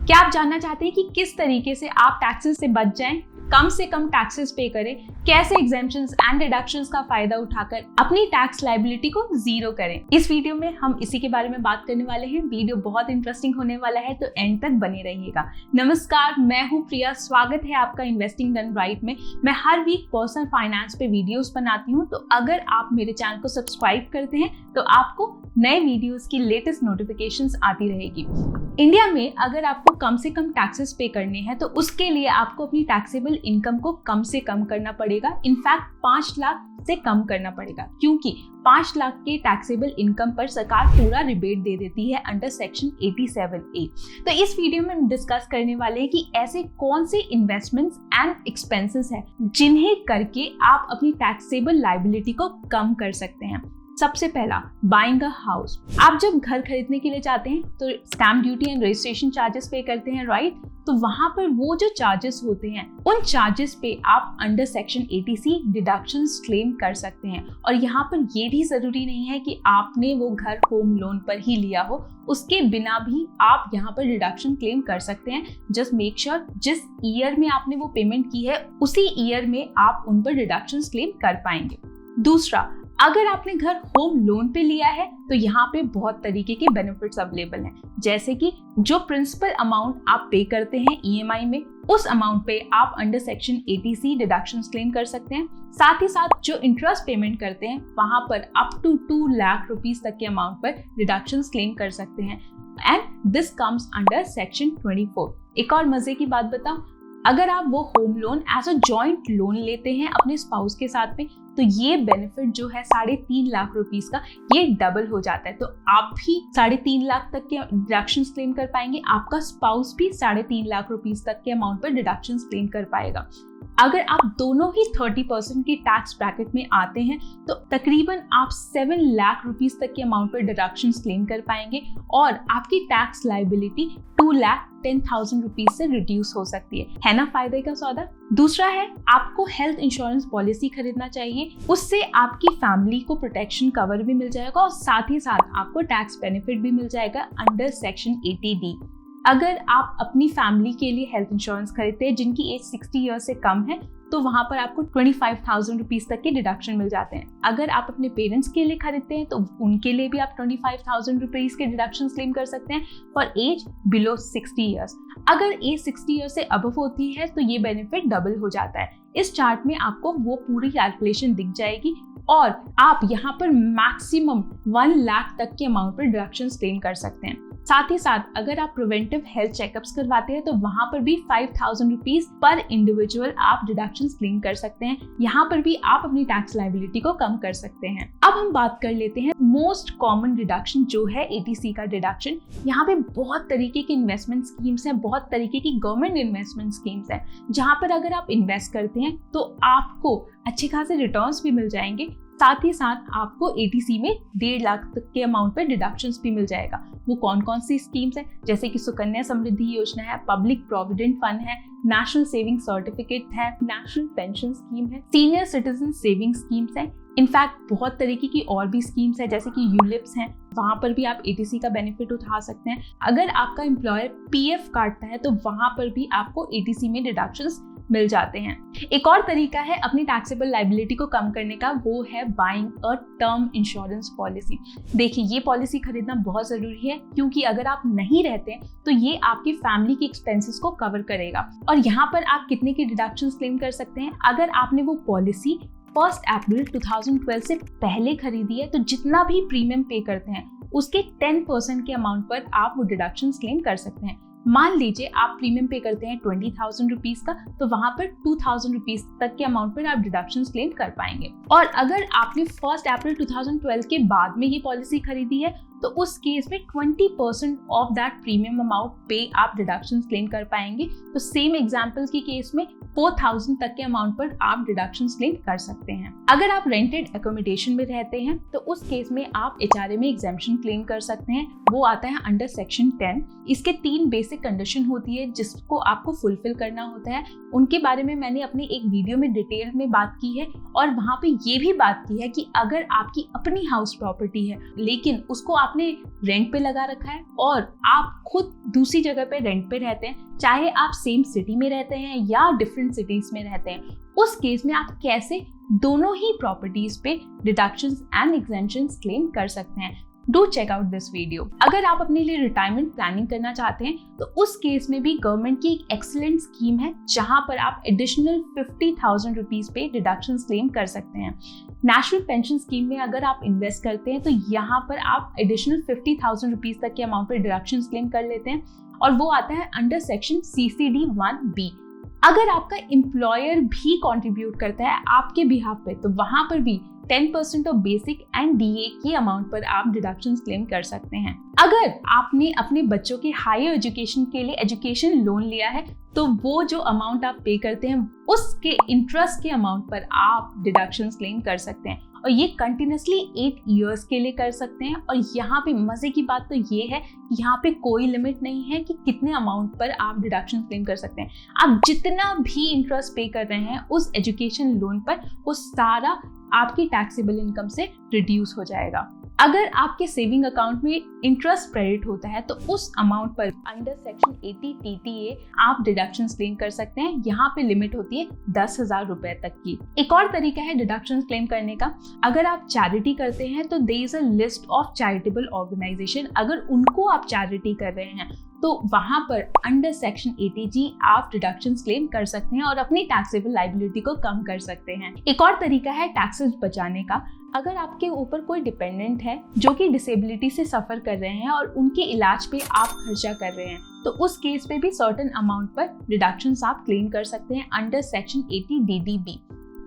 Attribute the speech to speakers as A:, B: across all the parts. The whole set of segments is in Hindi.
A: क्या आप जानना चाहते हैं कि किस तरीके से आप टैक्सेस से बच जाएं, कम से कम टैक्सेस पे करें, कैसे एग्जेम्पशंस एंड डिडक्शंस का फायदा उठाकर अपनी टैक्स लायबिलिटी को जीरो करें? इस वीडियो में हम इसी के बारे में बात करने वाले हैं। वीडियो बहुत इंटरेस्टिंग होने वाला है, तो एंड तक बने रहिएगा। नमस्कार, मैं हूं प्रिया। स्वागत है आपका इन्वेस्टिंग डन राइट में। मैं हर वीक पर्सनल फाइनेंस पे वीडियोस बनाती हूं, तो अगर आप मेरे चैनल को सब्सक्राइब करते हैं तो आपको नए वीडियोस की लेटेस्ट नोटिफिकेशंस आती रहेगी। इंडिया में अगर आपको कम से कम टैक्सेस पे करने हैं तो उसके लिए आपको अपनी टैक्सेबल इनकम को कम से कम करना पड़ेगा। इनफैक्ट 5 लाख से कम करना पड़ेगा, क्योंकि 5 लाख के टैक्सेबल इनकम पर सरकार पूरा रिबेट दे देती है अंडर सेक्शन 87A। तो इस वीडियो में हम डिस्कस करने वाले हैं कि ऐसे कौन से इन्वेस्टमेंट्स एंड एक्सपेंसेस हैं जिन्हें करके आप अपनी टैक्सेबल लायबिलिटी को कम कर सकते हैं। सबसे पहला, बाइंग अ हाउस। आप जब घर खरीदने के लिए जाते हैं तो stamp duty and registration charges पे करते हैं, राइट? तो वहां पर वो जो चार्जेस होते हैं, उन चार्जेस पे आप under section 80C deductions claim कर सकते हैं। और यहाँ पर ये भी जरूरी नहीं है कि आपने वो घर होम लोन पर ही लिया हो, उसके बिना भी आप यहाँ पर डिडक्शन क्लेम कर सकते हैं। जस्ट मेक श्योर जिस ईयर में आपने वो पेमेंट की है उसी ईयर में आप उन पर डिडक्शंस क्लेम कर पाएंगे। दूसरा, अगर आपने घर होम लोन पे लिया है तो यहाँ पे बहुत तरीके के बेनिफिट्स अवेलेबल हैं, जैसे कि जो प्रिंसिपल अमाउंट आप पे करते हैं EMI में, उस अमाउंट पे आप under section 80C deductions claim कर सकते हैं। साथ ही साथ जो इंटरेस्ट पेमेंट करते हैं वहां पर अप टू 2 लाख रुपीस तक के अमाउंट पर डिडक्शंस क्लेम कर सकते हैं, and this comes under section 24। एक और मजे की बात बताऊं, अगर आप वो home loan as a joint loan लेते हैं अपने स्पाउस के साथ में, तो ये बेनिफिट जो है 3.5 लाख रुपीस का, ये डबल हो जाता है। तो आप भी 3.5 लाख तक के डिडक्शंस क्लेम कर पाएंगे, आपका स्पाउस भी 3.5 लाख रुपीस तक के अमाउंट पर डिडक्शंस क्लेम कर पाएगा। अगर आप दोनों ही 30% की टैक्स ब्रैकेट में आते हैं तो तकरीबन आप 7 लाख रुपीस तक के अमाउंट पर डिडक्शंस क्लेम कर पाएंगे और आपकी टैक्स लायबिलिटी 2,10,000 रुपीज से रिड्यूस हो सकती है ना फायदे का सौदा? दूसरा है, आपको हेल्थ इंश्योरेंस पॉलिसी खरीदना चाहिए। उससे आपकी फैमिली को प्रोटेक्शन कवर भी मिल जाएगा और साथ ही साथ आपको टैक्स बेनिफिट भी मिल जाएगा अंडर सेक्शन 80D। अगर आप अपनी फैमिली के लिए हेल्थ इंश्योरेंस खरीदते हैं जिनकी एज 60 ईयर से कम है, तो वहां पर आपको 25,000 रुपीज तक के डिडक्शन मिल जाते हैं। अगर आप अपने पेरेंट्स के लिए खरीदते हैं तो उनके लिए भी आप 25,000 रुपीज के डिडक्शन क्लेम कर सकते हैं फॉर एज बिलो 60 ईयर्स। अगर एज 60 ईयर से अबव होती है तो ये बेनिफिट डबल हो जाता है। इस चार्ट में आपको वो पूरी कैलकुलेशन दिख जाएगी और आप यहाँ पर मैक्सिमम 1 लाख तक के अमाउंट पर डिडक्शन क्लेम कर सकते हैं। साथ ही साथ अगर आप प्रिवेंटिव हेल्थ चेकअप्स करवाते हैं तो वहां पर भी 5,000 रुपीज पर इंडिविजुअल आप डिडक्शन क्लेम कर सकते हैं। यहाँ पर भी आप अपनी टैक्स लायबिलिटी को कम कर सकते हैं। अब हम बात कर लेते हैं मोस्ट कॉमन डिडक्शन जो है 80C का डिडक्शन। यहाँ पे बहुत तरीके की इन्वेस्टमेंट स्कीम्स हैं, बहुत तरीके की गवर्नमेंट इन्वेस्टमेंट स्कीम्स हैं, जहाँ पर अगर आप इन्वेस्ट करते हैं तो आपको अच्छे खासे रिटर्न्स भी मिल जाएंगे। साथ ही साथ आपको 80C में 1.5 लाख तक के अमाउंट पर डिडक्शंस भी मिल जाएगा। वो कौन कौन सी स्कीम्स हैं, जैसे कि सुकन्या समृद्धि योजना है, पब्लिक प्रोविडेंट फंड है, नेशनल सेविंग सर्टिफिकेट है, नेशनल पेंशन स्कीम है, सीनियर सिटीजन सेविंग स्कीम्स है। इनफैक्ट बहुत तरीके की और भी स्कीम्स है, जैसे कि यूलिप्स हैं, वहां पर भी आप 80C का बेनिफिट उठा सकते हैं। अगर आपका एम्प्लॉयर PF काटता है तो वहां पर भी आपको 80C में डिडक्शंस मिल जाते हैं। एक और तरीका है अपनी टैक्सेबल लायबिलिटी को कम करने का, वो है buying a term insurance policy. देखिए, ये पॉलिसी खरीदना बहुत जरूरी है, क्योंकि अगर आप नहीं रहते तो ये आपकी फैमिली के एक्सपेंसेस को कवर करेगा। और यहाँ पर आप कितने की डिडक्शंस क्लेम कर सकते हैं? अगर आपने वो पॉलिसी 1 अप्रैल 2012 से पहले खरीदी है तो जितना भी प्रीमियम पे करते हैं उसके 10% के अमाउंट पर आप वो डिडक्शंस क्लेम कर सकते हैं। मान लीजिए आप प्रीमियम पे करते हैं 20,000 रुपीज का, तो वहां पर 2,000 रुपीज तक के अमाउंट पर आप डिडक्शन क्लेम कर पाएंगे। और अगर आपने 1 अप्रैल 2012 के बाद में ये पॉलिसी खरीदी है तो उस केस में 20% ऑफ दैट प्रीमियम अमाउंट पे आप डिडक्शन क्लेम कर पाएंगे। तो सेम एग्जाम्पल की केस में 4,000 तक के अमाउंट पर आप डिडक्शन क्लेम कर सकते हैं। अगर आप रेंटेड एकोमोडेशन में रहते हैं तो उस केस में आप HRA में एग्जेम्पशन क्लेम कर सकते हैं। वो आता है अंडर सेक्शन 10। इसके 3 बेसिक कंडीशन होती है जिसको आपको फुलफिल करना होता है। उनके बारे में मैंने अपने एक वीडियो में डिटेल में बात की है और वहां पे ये भी बात की है कि अगर आपकी अपनी हाउस प्रॉपर्टी है लेकिन उसको आपने रेंट पे लगा रखा है और आप खुद दूसरी जगह पे रेंट पे रहते हैं, चाहे आप सेम सिटी में रहते हैं या डिफरेंट सिटीज में रहते हैं, उस केस में आप कैसे दोनों ही प्रॉपर्टीज पे डिडक्शंस एंड एग्जेम्पशंस क्लेम कर सकते हैं। Do check out this video. अगर आप अपने लिए रिटायरमेंट प्लानिंग करना चाहते हैं तो उस केस में भी गवर्नमेंट की एक एक्सीलेंट स्कीम है जहां पर आप एडिशनल 50,000 रुपीज पे डिडक्शंस क्लेम कर सकते हैं। नेशनल पेंशन स्कीम में अगर आप इन्वेस्ट करते हैं तो यहाँ पर आप एडिशनल 50,000 रुपीज तक के अमाउंट पे डिडक्शंस क्लेम कर लेते हैं और वो आता है अंडर सेक्शन CCD 1B। अगर आपका एम्प्लॉयर भी कंट्रीब्यूट करता है आपके बिहाफ पे तो वहां पर भी 10% ऑफ बेसिक एंड DA के अमाउंट पर आप डिडक्शंस क्लेम कर सकते हैं। अगर आपने अपने बच्चों के हायर एजुकेशन के लिए एजुकेशन लोन लिया है तो वो जो अमाउंट आप पे करते हैं उसके इंटरेस्ट के अमाउंट पर आप डिडक्शंस क्लेम कर सकते हैं और ये कंटिन्यूसली 8 इयर्स के लिए कर सकते हैं। और यहाँ पे मजे की बात तो ये है कि यहाँ पे कोई लिमिट नहीं है कि कितने अमाउंट पर आप डिडक्शन क्लेम कर सकते हैं। आप जितना भी इंटरेस्ट पे कर रहे हैं उस एजुकेशन लोन पर वो सारा आपकी टैक्सेबल इनकम से रिड्यूस हो जाएगा। अगर आपके सेविंग अकाउंट में इंटरेस्ट क्रेडिट होता है तो उस अमाउंट पर अंडर सेक्शन 80 TTA आप डिडक्शंस क्लेम कर सकते हैं। यहाँ पे लिमिट होती है 10,000 रुपए तक की। एक और तरीका है डिडक्शंस क्लेम करने का, अगर आप चैरिटी करते हैं तो there is a list of charitable organization, अगर उनको आप चैरिटी कर रहे हैं तो वहां पर अंडर सेक्शन 80G आप डिडक्शंस क्लेम कर सकते हैं और अपनी टैक्सेबल लायबिलिटी को कम कर सकते हैं। एक और तरीका है टैक्सेस बचाने का, अगर आपके ऊपर कोई डिपेंडेंट है जो कि डिसेबिलिटी से सफर कर रहे हैं और उनके इलाज पे आप खर्चा कर रहे हैं तो उस केस पे भी सर्टेन अमाउंट पर डिडक्शंस आप क्लेम कर सकते हैं अंडर सेक्शन 80 DDB।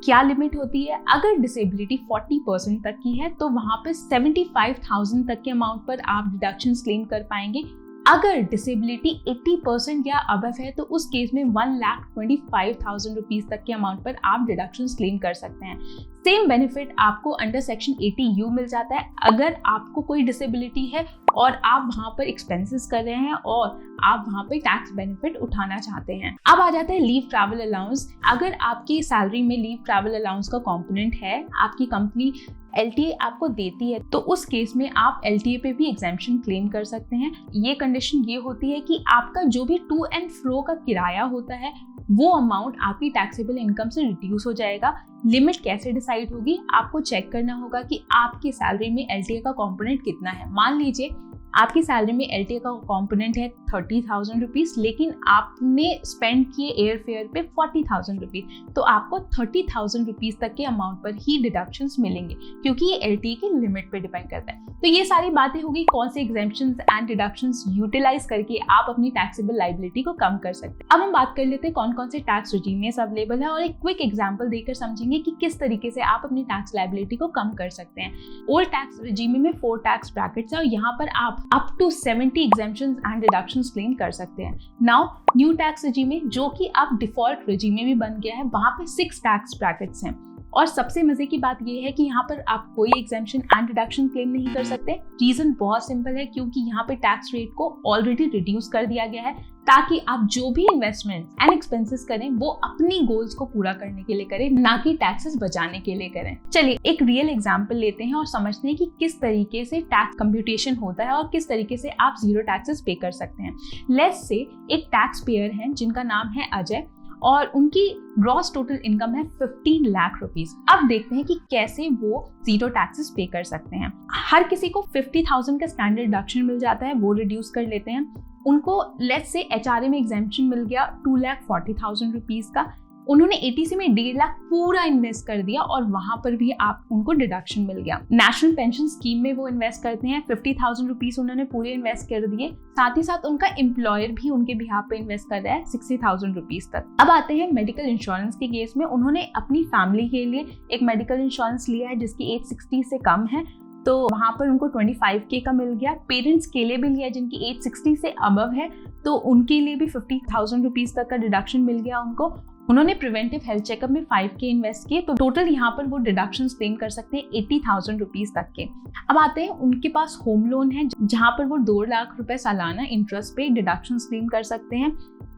A: क्या लिमिट होती है? अगर डिसेबिलिटी 40% तक की है तो वहां पे 75,000 तक के अमाउंट पर आप डिडक्शंस क्लेम कर पाएंगे। अगर डिसेबिलिटी 80% या अबव है तो उस केस में 1,25,000 रुपीज तक के अमाउंट पर आप डिडक्शंस क्लेम कर सकते हैं। सेम बेनिफिट आपको अंडर सेक्शन 80U मिल जाता है अगर आपको कोई डिसेबिलिटी है और आप वहां पर एक्सपेंसेस कर रहे हैं और आप वहां पे टैक्स बेनिफिट उठाना चाहते हैं। अब आ जाता है लीव ट्रैवल अलाउंस। अगर आपकी सैलरी में लीव ट्रैवल अलाउंस का कंपोनेंट है, आपकी कंपनी LTA आपको देती है तो उस केस में आप LTA पे भी एग्जेम्पशन क्लेम कर सकते हैं। ये कंडीशन ये होती है कि आपका जो भी टू एंड फ्रो का किराया होता है वो अमाउंट आपकी टैक्सेबल इनकम से रिड्यूस हो जाएगा। लिमिट कैसे डिसाइड होगी? आपको चेक करना होगा कि आपकी सैलरी में LTA का कंपोनेंट कितना है। मान लीजिए आपकी सैलरी में LTA का कंपोनेंट है 30,000 रुपीज लेकिन आपने स्पेंड किए एयर फेयर पे 40,000 रुपीज तो आपको 30,000 रुपीज तक के अमाउंट पर ही डिडक्शंस मिलेंगे क्योंकि ये LTA की लिमिट पे डिपेंड करता है। तो ये सारी बातें होगी कौन से एग्जेम्पशंस एंड डिडक्शंस यूटिलाइज करके आप अपनी टैक्सेबल लायबिलिटी को कम कर सकते हैं। अब हम बात कर लेते हैं कौन कौन से टैक्स रिजीम्स अवेलेबल है और एक क्विक एग्जाम्पल देकर समझेंगे कि किस तरीके से आप अपनी टैक्स लायबिलिटी को कम कर सकते हैं। ओल्ड टैक्स रिजीम में 4 टैक्स ब्रैकेट्स है और यहाँ पर आप up to 70 exemptions and deductions claim कर सकते हैं। नाउ न्यू टैक्स रिजीम में जो कि अब डिफॉल्ट रिजीम में भी बन गया है वहां पे 6 टैक्स ब्रैकेट्स हैं और सबसे मजे की बात यह है कि यहाँ पर आप कोई एग्जेम्पशन एंड डिडक्शन क्लेम नहीं कर सकते। रीजन बहुत सिंपल है क्योंकि यहाँ पे टैक्स रेट को ऑलरेडी रिड्यूस कर दिया गया है ताकि आप जो भी इन्वेस्टमेंट एंड एक्सपेंसेस करें वो अपनी गोल्स को पूरा करने के लिए करें, ना कि टैक्सेस बचाने के लिए करें। चलिए एक रियल एग्जांपल लेते हैं और समझते हैं कि किस तरीके से टैक्स कंप्यूटेशन होता है और किस तरीके से आप जीरो टैक्सेस पे कर सकते हैं। लेट्स से एक टैक्स पेयर है जिनका नाम है अजय और उनकी ग्रॉस टोटल इनकम है 15 लाख रुपीस। अब देखते हैं कि कैसे वो जीरो टैक्सेस पे कर सकते हैं। हर किसी को 50,000 का स्टैंडर्ड डिडक्शन मिल जाता है, वो रिड्यूस कर लेते हैं। उनको लेट्स से HRA में एग्जेम्पशन मिल गया 2,40,000 रुपीस का। उन्होंने ATC में 1.5 लाख पूरा इन्वेस्ट कर दिया और वहां पर भी आप उनको डिडक्शन मिल गया। नेशनल पेंशन स्कीम में वो इन्वेस्ट करते हैं, 50,000 रुपीस उन्होंने पूरे इन्वेस्ट कर दिए। साथ ही साथ उनका एम्प्लॉयर भी उनके बिहाफ पे इन्वेस्ट कर रहा है 60,000 रुपीस तक। अब आते हैं मेडिकल इंश्योरेंस के केस में। उन्होंने अपनी फैमिली के लिए एक मेडिकल इंश्योरेंस लिया है जिसकी एज 60 से कम है तो वहां पर उनको 25K का मिल गया। पेरेंट्स के लिए भी लिया जिनकी एज 60 से अबव है तो उनके लिए भी 50,000 रुपीस तक का डिडक्शन मिल गया उनको। उन्होंने प्रिवेंटिव हेल्थ चेकअप में 5K इन्वेस्ट किए तो टोटल यहाँ पर वो डिडक्शन क्लेम कर सकते हैं 80,000 रुपीज तक के। अब आते हैं उनके पास होम लोन है जहाँ पर वो 2 लाख रुपए सालाना इंटरेस्ट पे डिडक्शन क्लेम कर सकते हैं।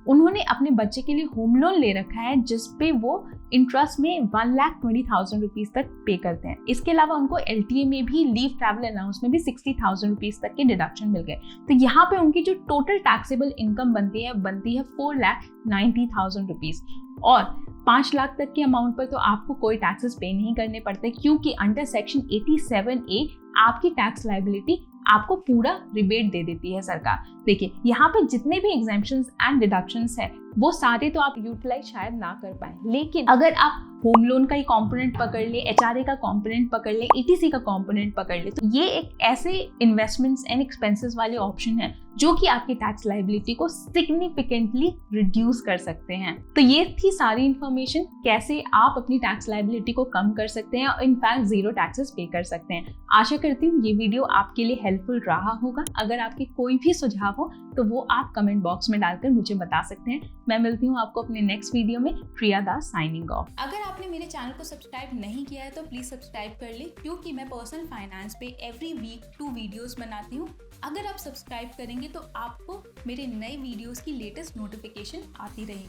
A: उन्होंने अपने बच्चे के लिए होम लोन ले रखा है जिसपे वो इंटरेस्ट में 1,20,000 रुपीज तक पे करते हैं। इसके अलावा उनको LTA में भी, लीव ट्रैवल अलाउंस में भी 60,000 रुपीज तक के डिडक्शन मिल गए। तो यहाँ पे उनकी जो टोटल टैक्सेबल इनकम बनती है 4,90,000 रुपीज। और 5 लाख तक के अमाउंट पर तो आपको कोई टैक्सेस पे नहीं करने पड़ते, क्योंकि अंडर सेक्शन 87A आपकी टैक्स लायबिलिटी आपको पूरा रिबेट दे देती है सरकार। देखिए, यहाँ पे जितने भी एग्जेम्पशंस एंड डिडक्शंस है वो सारे तो आप यूटिलाइज शायद ना कर पाए, लेकिन अगर आप होम लोन का ही कंपोनेंट पकड़ ले, HRA का कंपोनेंट पकड़ ले, ETC का कंपोनेंट पकड़ ले, तो ये एक ऐसे इन्वेस्टमेंट्स एंड एक्सपेंसेस वाले ऑप्शन है जो कि आपकी टैक्स लायबिलिटी को सिग्निफिकेंटली रिड्यूस कर सकते हैं। तो ये थी सारी इन्फॉर्मेशन कैसे आप अपनी टैक्स लायबिलिटी को कम कर सकते हैं और इनफैक्ट जीरो टैक्सेस पे कर सकते हैं। आशा करती हूँ ये वीडियो आपके लिए हेल्पफुल रहा होगा। अगर आपके कोई भी सुझाव हो तो वो आप कमेंट बॉक्स में डालकर मुझे बता सकते हैं। मैं मिलती हूँ आपको अपने नेक्स्ट वीडियो में। प्रिया दास साइनिंग ऑफ।
B: अगर आपने मेरे चैनल को सब्सक्राइब नहीं किया है तो प्लीज सब्सक्राइब कर ले, क्योंकि मैं पर्सनल फाइनेंस पे एवरी वीक 2 वीडियोस बनाती हूँ। अगर आप सब्सक्राइब करेंगे तो आपको मेरे नए वीडियोस की लेटेस्ट नोटिफिकेशन आती रहेगी।